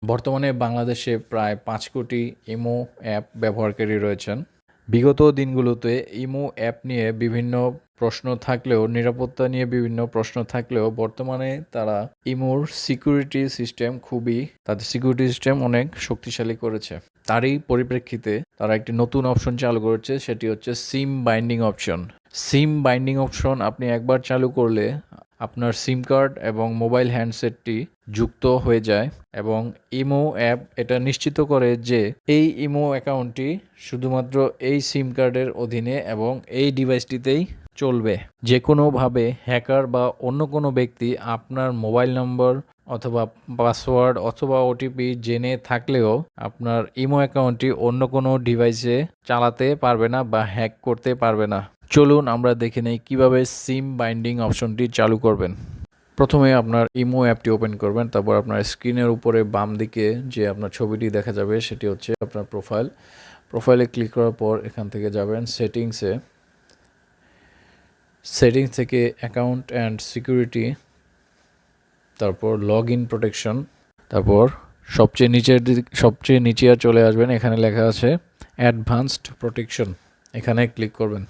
বর্তমানে বাংলাদেশে প্রায় ৫ কোটি ইমো অ্যাপ ব্যবহারকারী রয়েছেন। বিগত দিনগুলোতে ইমো অ্যাপ নিয়ে বিভিন্ন প্রশ্ন থাকলেও নিরাপত্তা নিয়ে বিভিন্ন প্রশ্ন থাকলেও বর্তমানে তারা ইমোর তাদের সিকিউরিটি সিস্টেম অনেক শক্তিশালী করেছে। তারই পরিপ্রেক্ষিতে তারা একটি নতুন অপশন চালু করেছে, সেটি হচ্ছে সিম বাইন্ডিং অপশন। সিম বাইন্ডিং অপশন আপনি একবার চালু করলে আপনার সিম কার্ড এবং মোবাইল হ্যান্ডসেটটি যুক্ত হয়ে যায় এবং ইমো অ্যাপ এটা নিশ্চিত করে যে এই ইমো অ্যাকাউন্টটি শুধুমাত্র এই সিম কার্ডের অধীনে এবং এই ডিভাইসটিতেই চলবে। যে কোনোভাবে হ্যাকার বা অন্য কোনো ব্যক্তি আপনার মোবাইল নম্বর অথবা পাসওয়ার্ড অথবা ওটিপি জেনে থাকলেও আপনার ইমো অ্যাকাউন্টটি অন্য কোনো ডিভাইসে চালাতে পারবে না বা হ্যাক করতে পারবে না। চলুন আমরা দেখে নেই কিভাবে সিম বাইন্ডিং অপশনটি চালু করবেন। প্রথমে আপনার ইমো অ্যাপটি ওপেন করবেন, তারপর আপনার স্ক্রিনের উপরে বাম দিকে যে আপনার ছবিটি দেখা যাবে সেটি হচ্ছে আপনার প্রোফাইলে ক্লিক করার পর এখান থেকে যাবেন সেটিংস থেকে অ্যাকাউন্ট অ্যান্ড সিকিউরিটি, তারপর লগ ইন প্রোটেকশন, তারপর সবচেয়ে নিচে চলে আসবেন, এখানে লেখা আছে অ্যাডভান্সড প্রোটেকশন, এখানে ক্লিক করবেন।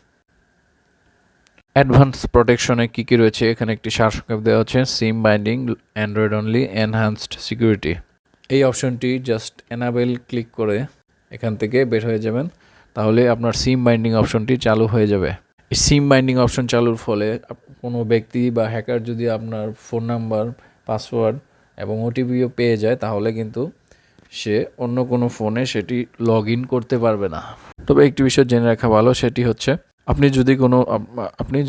অ্যাডভান্স প্রোটেকশনে কী কী রয়েছে এখানে একটি সারসংক্ষেপ দেওয়া হচ্ছে। SIM binding Android only enhanced security, এই অপশনটি জাস্ট এনাবেল ক্লিক করে এখান থেকে বের হয়ে যাবেন, তাহলে আপনার সিম বাইন্ডিং অপশনটি চালু হয়ে যাবে। এই সিম বাইন্ডিং অপশন চালুর ফলে কোনো ব্যক্তি বা হ্যাকার যদি আপনার ফোন নাম্বার, পাসওয়ার্ড এবং ওটিপিও পেয়ে যায় তাহলে কিন্তু সে অন্য কোনো ফোনে সেটি লগ ইন করতে পারবে না। তবে একটি বিষয় জেনে রাখা ভালো, সেটি হচ্ছে আপনি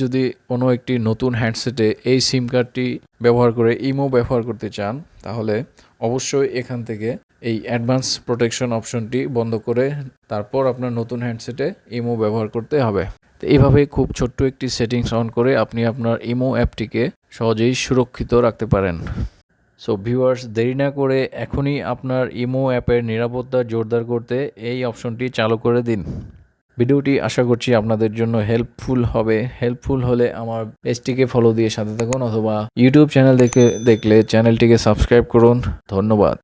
যদি কোনো একটি নতুন হ্যান্ডসেটে এই সিম কার্ডটি ব্যবহার করে ইমো ব্যবহার করতে চান তাহলে অবশ্যই এখান থেকে এই অ্যাডভান্স প্রোটেকশন অপশনটি বন্ধ করে তারপর আপনার নতুন হ্যান্ডসেটে ইমো ব্যবহার করতে হবে। তো এইভাবে খুব ছোট্ট একটি সেটিংস অন করে আপনি আপনার ইমো অ্যাপটিকে সহজেই সুরক্ষিত রাখতে পারেন। সো ভিউয়ার্স, দেরি না করে এখনই আপনার ইমো অ্যাপের নিরাপত্তা জোরদার করতে এই অপশনটি চালু করে দিন। ভিডিওটি আশা করছি আপনাদের জন্য হেল্পফুল হলে আমার পেজটিকে ফলো দিয়ে সাথে থাকুন অথবা ইউটিউব চ্যানেল দেখলে চ্যানেলটিকে সাবস্ক্রাইব করুন। ধন্যবাদ।